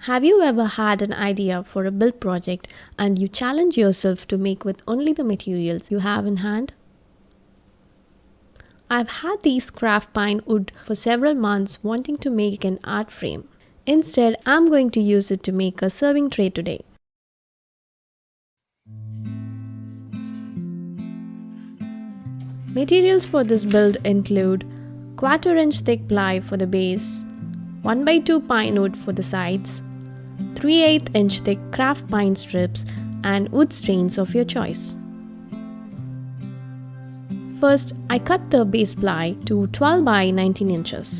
Have you ever had an idea for a build project and you challenge yourself to make with only the materials you have in hand? I've had these craft pine wood for several months wanting to make an art frame. Instead, I'm going to use it to make a serving tray today. Materials for this build include 1/4 inch thick ply for the base, 1/2 pine wood for the sides, 3/8 inch thick craft pine strips, and wood strains of your choice. First, I cut the base ply to 12 by 19 inches.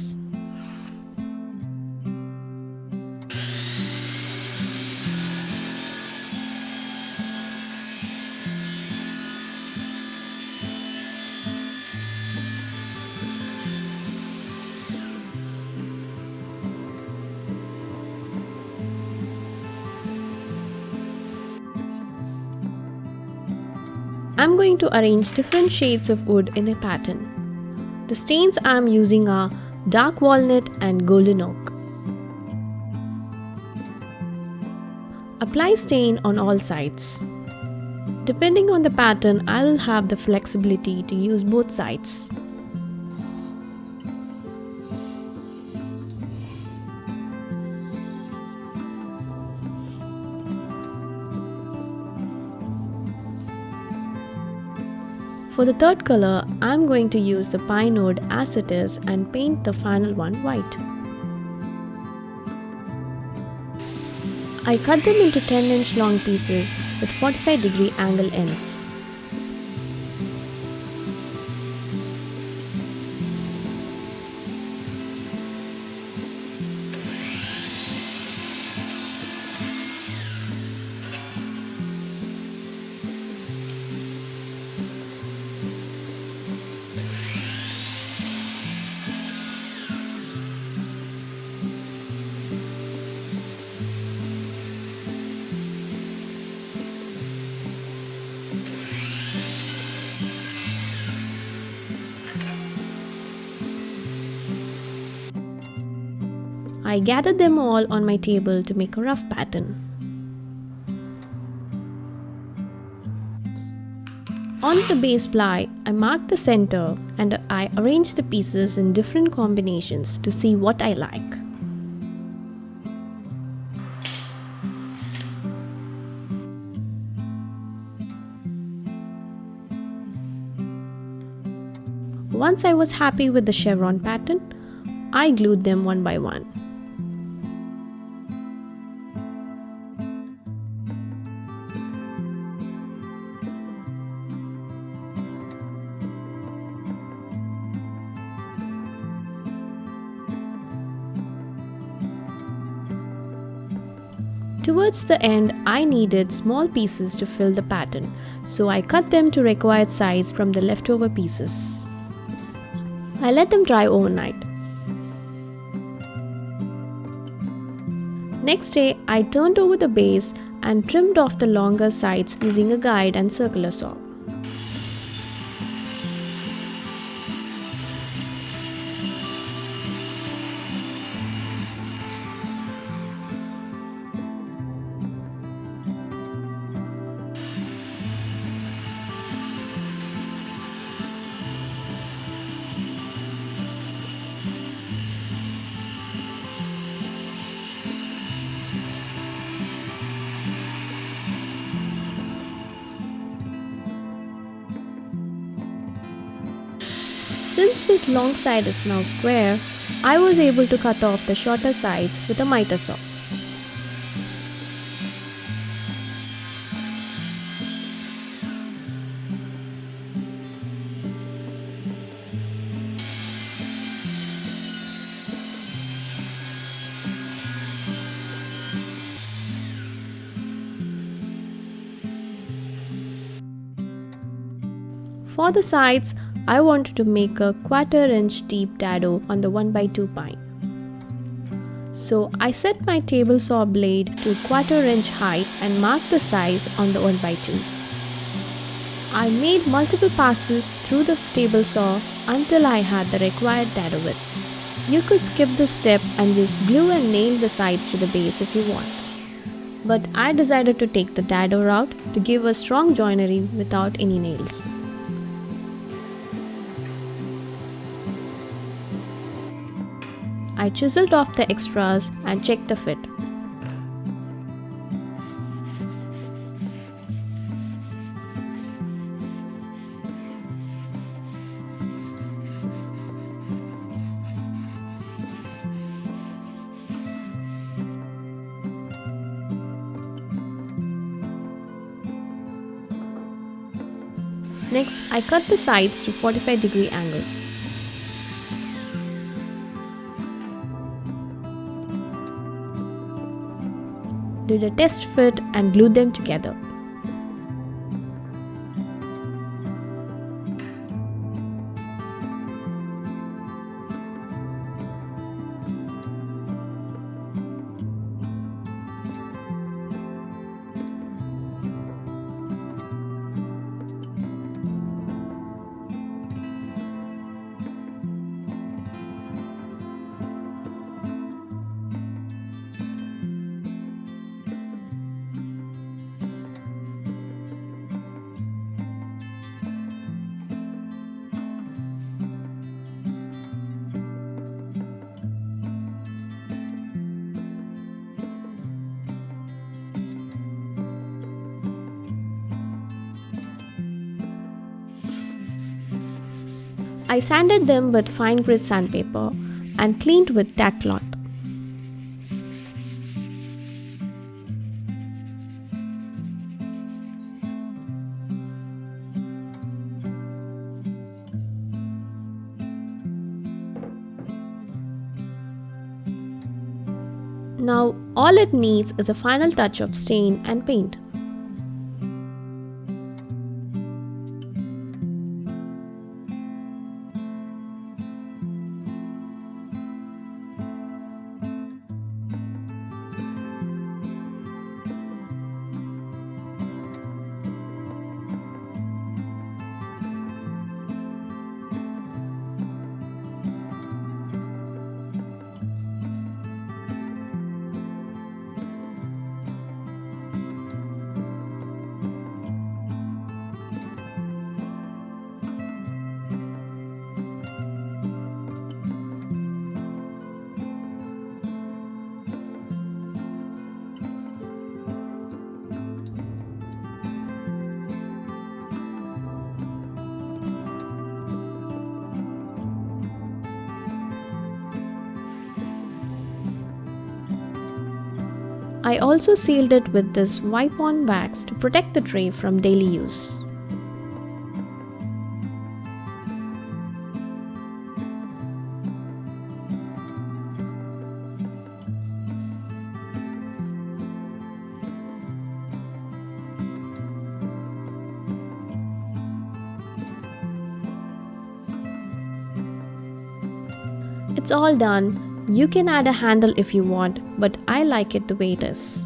I'm going to arrange different shades of wood in a pattern. The stains I'm using are dark walnut and golden oak. Apply stain on all sides. Depending on the pattern, I will have the flexibility to use both sides. For the third color, I'm going to use the pine wood as it is and paint the final one white. I cut them into 10-inch long pieces with 45-degree angle ends. I gathered them all on my table to make a rough pattern. On the base ply, I marked the center and I arranged the pieces in different combinations to see what I like. Once I was happy with the chevron pattern, I glued them one by one. Towards the end, I needed small pieces to fill the pattern, so I cut them to required size from the leftover pieces. I let them dry overnight. Next day, I turned over the base and trimmed off the longer sides using a guide and circular saw. Since this long side is now square, I was able to cut off the shorter sides with a miter saw. For the sides, I wanted to make a 1/4 inch deep dado on the 1/2 pine. So I set my table saw blade to 1/4 inch height and marked the size on the 1/2. I made multiple passes through the table saw until I had the required dado width. You could skip this step and just glue and nail the sides to the base if you want. But I decided to take the Dado route to give a strong joinery without any nails. I chiseled off the extras and checked the fit. Next, I cut the sides to 45-degree angle. Did a test fit and glued them together. I sanded them with fine grit sandpaper and cleaned with tack cloth. Now all it needs is a final touch of stain and paint. I also sealed it with this wipe-on wax to protect the tray from daily use. It's all done. You can add a handle if you want, but I like it the way it is.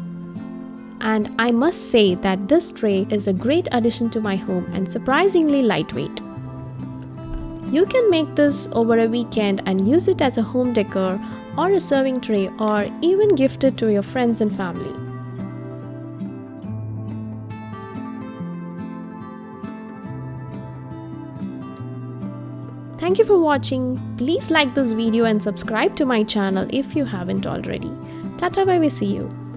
And I must say that this tray is a great addition to my home and surprisingly lightweight. You can make this over a weekend and use it as a home decor or a serving tray, or even gift it to your friends and family. Thank you for watching. Please like this video and subscribe to my channel if you haven't already. Tata, bye bye, see you.